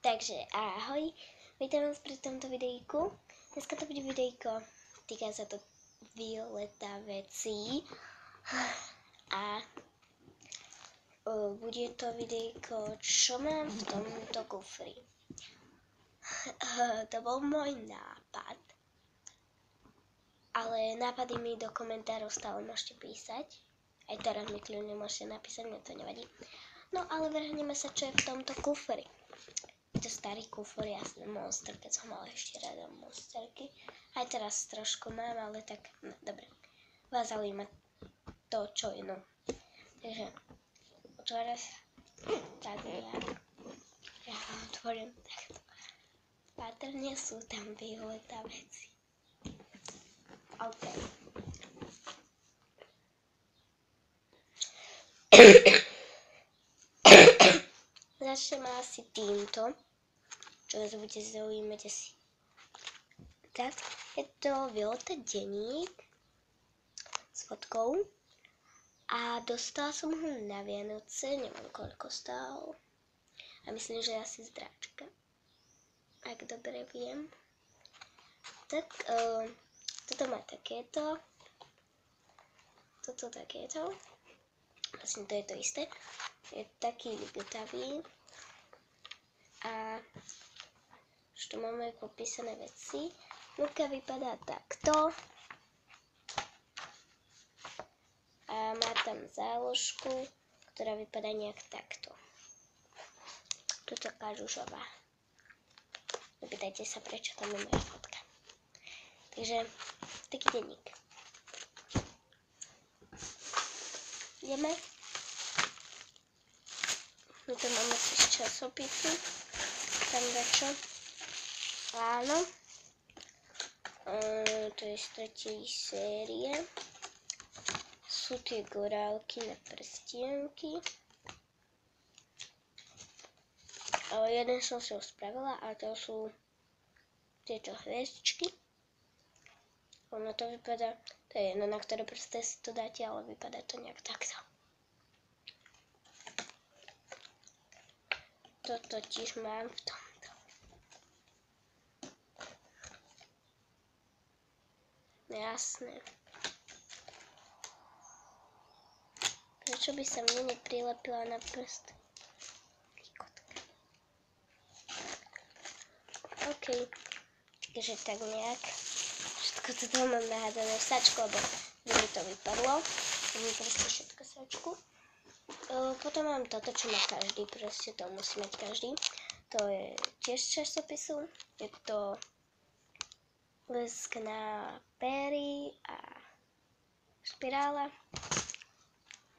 Takže ahoj, vítam vás pri tomto videjku. Dneska to bude videjko, týka sa to výleta vecí a bude to videjko, čo mám v tomto kufri. To bol môj nápad, ale nápady mi do komentárov stále môžete písať. Aj teraz mi kľudne môžete napísať, mne to nevadí. No ale vrhneme sa, čo je v tomto kufri. Je to starý kufor, jasné, Monster, keď som mala ešte rada Monsterky. Aj teraz trošku mám, ale tak, no, dobre. Vás zaujíma to, čo je, no. Takže, otvára sa tak nejak. Ja ho otvorím takto. Patrne sú tam výletá veci. OK. Začneme asi týmto, čo vás bude zaujímať asi. Tak, je to Violeta denník s fotkou a dostala som ho na Vianoce, neviem koľko stál. A myslím, že asi z Dráčka, ak dobre viem. Tak, toto má takéto, toto takéto. Vlastne to je to isté. Je taký ligotavý. A už tu máme popísané veci. Nuka vypadá takto. A má tam záložku, ktorá vypadá nejak takto. Tu taká ružová. Nepýtajte sa, prečo tam je moja fotka. Takže taký denník. Ideme. My tu máme si z časopisu. Tam dačo. Áno. To je z 3. série. Sú tie gorálky na prstienky. Jeden som si ho spravila a to sú tieto hviezdičky. Ono to vypadá, to je jedno, na ktoré prste si to dáte, ale vypadá to nejak takto. Toto tiež mám v tomto. Jasné. Prečo by sa mne neprilepila na prst? OK. Takže tak nejak. Všetko toto mám nahádané v sačku, lebo by mi to vypadlo. Mám proste všetko v sačku. Potom mám toto, čo má každý, proste to musí mať každý. To je tiež z časopisu. Je to lesk na péry a špirála.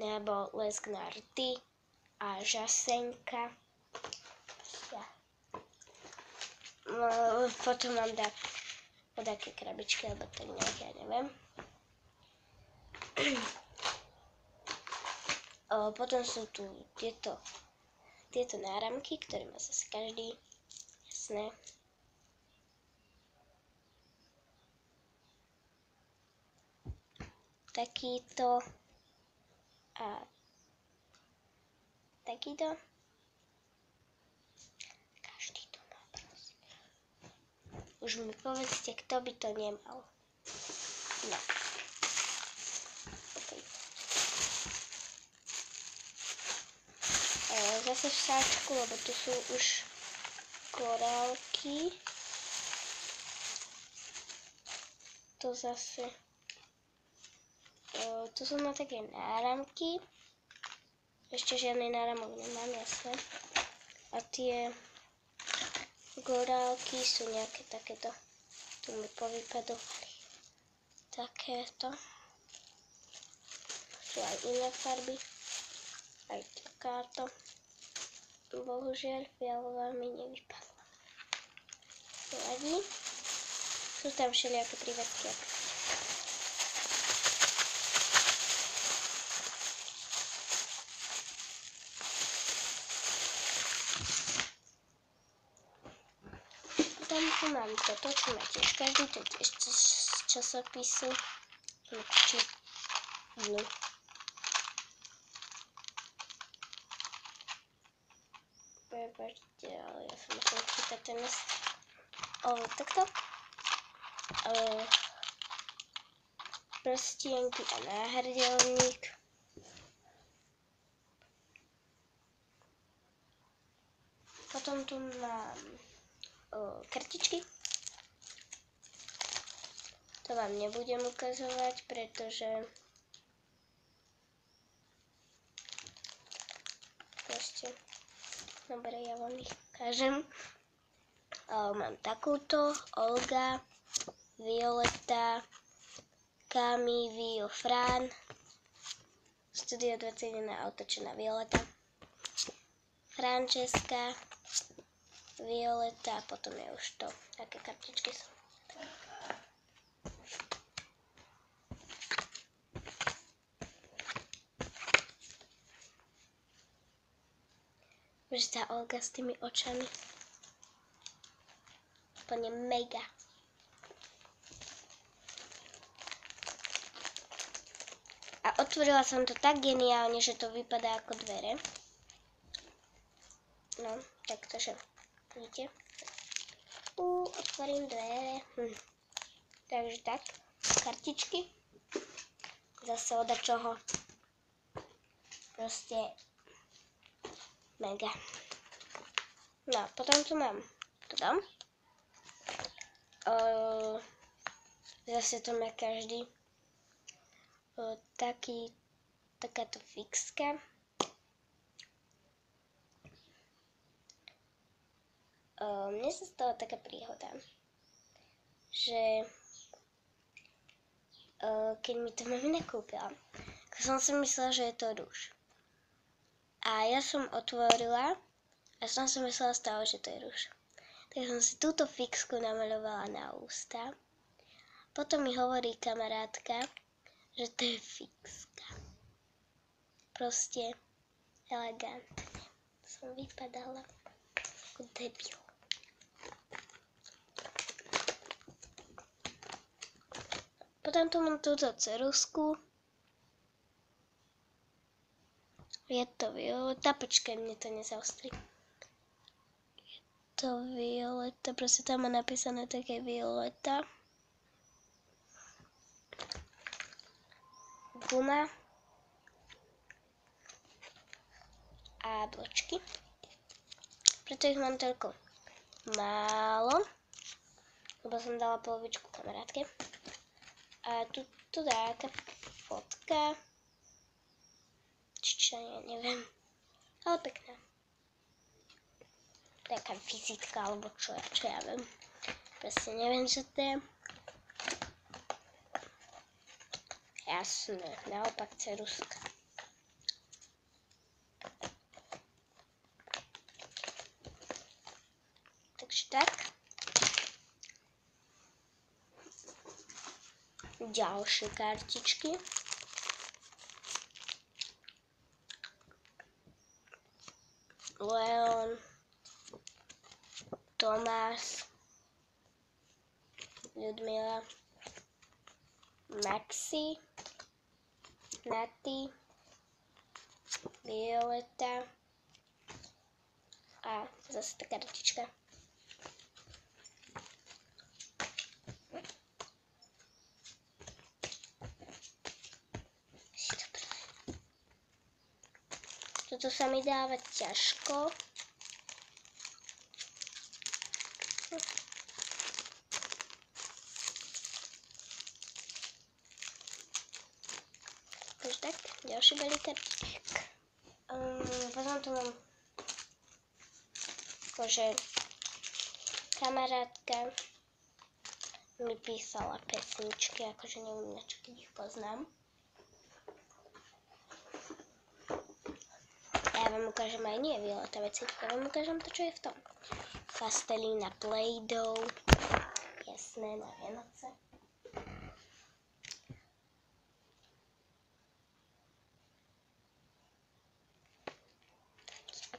Nebo lesk na rty a žasenka. Potom mám také krabičky, alebo tak nejak, ja neviem. Potom sú tu tieto náramky, ktoré má zase každý. Jasné. Takýto a takýto. Každý to má, prosím. Už mi povedzte, kto by to nemal. No. Zase v sáčku, lebo tu sú už korálky. To zase... tu sú na také náramky. Ešte žiadny náramok nemám, jasné. A tie korálky sú nejaké takéto. Tu mi povypadovali. Takéto. Sú aj iné farby. Aj takáto. Bohužiaľ, fialová mi nevypadla. Nevadí. Sú tam všelijaké prívesky. Tam tu mám toto, čo má tiež každý, to je tiež z časopisu. No. Prepačte, ale ja som musel čítať ten list. Takto. Prstienky a náhrdelník. Potom tu mám kartičky. To vám nebudem ukazovať, pretože proste, dobre, ja vám ich ukážem. Mám takúto, Olga, Violeta, Kami, Vio, Fran, Studio 21 otočená Violeta, Francesca, Violeta a potom je už to, aké kartičky sú. Už tá Olga s tými očami. Úplne mega. A otvorila som to tak geniálne, že to vypadá ako dvere. No, takže, vidíte? Otvorím dvere. Takže tak, kartičky. Zase od čoho. Proste mega. No, potom tu mám toto. Zase to má každý takáto fixka. Mne sa stala taká príhoda, že keď mi to mamina kúpila, tak som si myslela, že je to rúž. A ja som otvorila a som si myslela stále, že to je rúž. Tak som si túto fixku namaľovala na ústa. Potom mi hovorí kamarátka, že to je fixka. Proste elegantne. Som vypadala ako debil. Potom tu mám túto ceruzku. Je to Violeta, počkaj, mne to nezaostri. Je to Violeta, proste tam má napísané také Violeta. Guma. A bločky. Preto ich mám toľko málo, lebo som dala polovičku kamarátke. A tu taká fotka. Čo ja neviem, ale pekná. Taká vizitka, alebo čo ja viem. Proste neviem, čo to je. Jasné, naopak ceruska. Takže tak. Ďalšie kartičky. Leon, Tomás, Ľudmila, Maxi, Naty, Violeta a zase tá kartička. Toto sa mi dáva ťažko. Takže tak, ďalší balíkaček. Potom tu mám akože kamarátka mi písala pesničky, akože neviem na čo, keď ich poznám. Ja vám ukážem aj nie Violeta veci, ja vám ukážem to, čo je v tom. Pastelína Play-Doh, jasné, na Vianoce.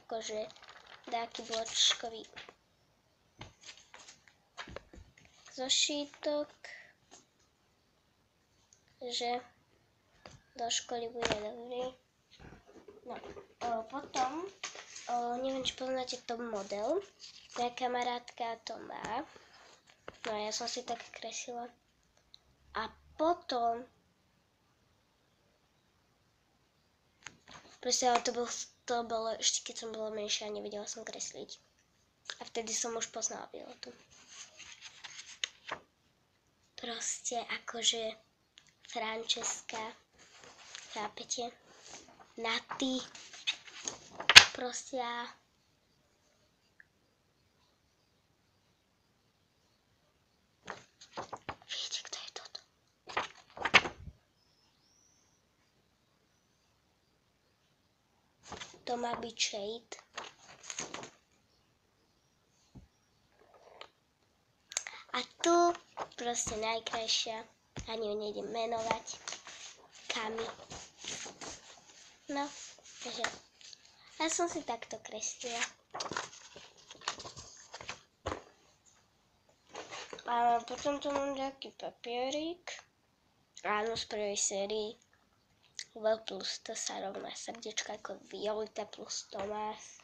Akože dáky bločkový zošítok, že do školy bude dobrý. No, potom neviem, či poznáte to model. Moja kamarátka to má. No ja som si tak kreslila. A potom proste, ale to bolo ešte keď som bola menšia a nevedela som kresliť. A vtedy som už poznala Violetu. Proste akože Francesca, chápete? Naty. Proste ja. Viete, kto je toto? To má byť Shade. A tu proste najkrajšia, ani ju nejdem menovať, Kami. No, takže ja som si takto kreslila. A potom tu mám taký papierik. Áno, z prvej sérii. V plus to sa rovná srdiečka ako Violeta plus Tomás.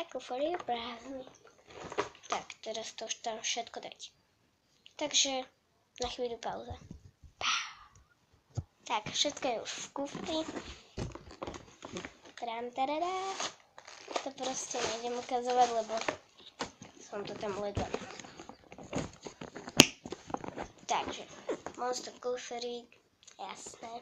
Kufor je prázdny. Tak, teraz to už tam všetko dať. Takže na chvíľu pauza. Tak, všetko je už v kufri. Tram-tarará. To proste nejdem ukazovať, lebo som to tam ledva. Takže, monster kuferík, jasné.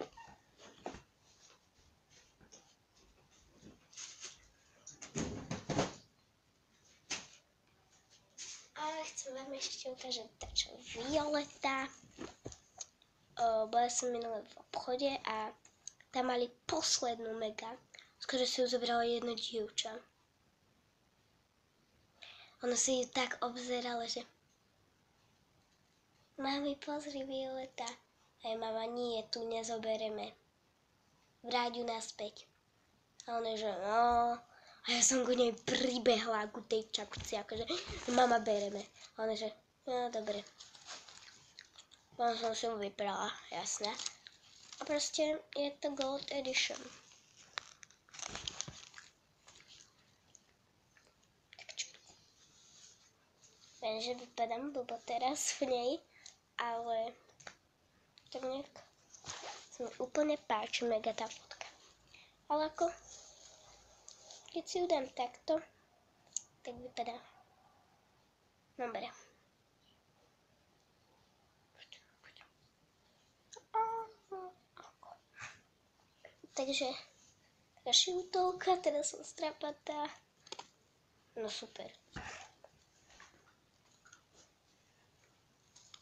Chcem vám ešte ukázať tačo Violeta. Bola som minulé v obchode a tam mali poslednú mega, z ktorej si ju zobrala jedno dievča. Ona si ju tak obzerala, že mami, pozri Violeta. Aj mama, nie, tu nezobereme. Vráť ju naspäť. A ona, že no. A ja som ku nej pribehla, ku tej čakuci, akože mama, bereme. A ona, že no, dobre. Potom som si ju vyprala, jasné. A proste je to Gold Edition. Viem, že vypadám blbo teraz v nej, ale tak nejak sa mi úplne páči mega tá fotka. Ale ako keď si ju dám takto, tak vypadá. Dobre. Takže taká šiltovka, teraz som strapatá. No super.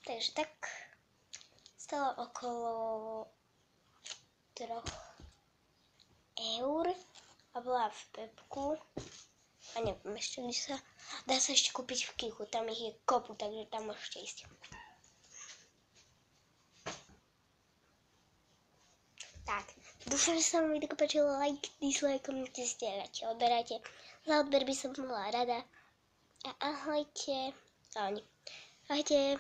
Takže tak stalo okolo 3 eur. A bola v Pepku. A neviem ešte, kde sa dá sa ešte kúpiť v Kichu. Tam ich je kopu, takže tam môžete ísť. Tak, dúfam, že sa vám video páčilo. Like, dislike, komentujte, zdieľajte, odberáte. Za odber by som bola rada. A ahojte. Ahojte.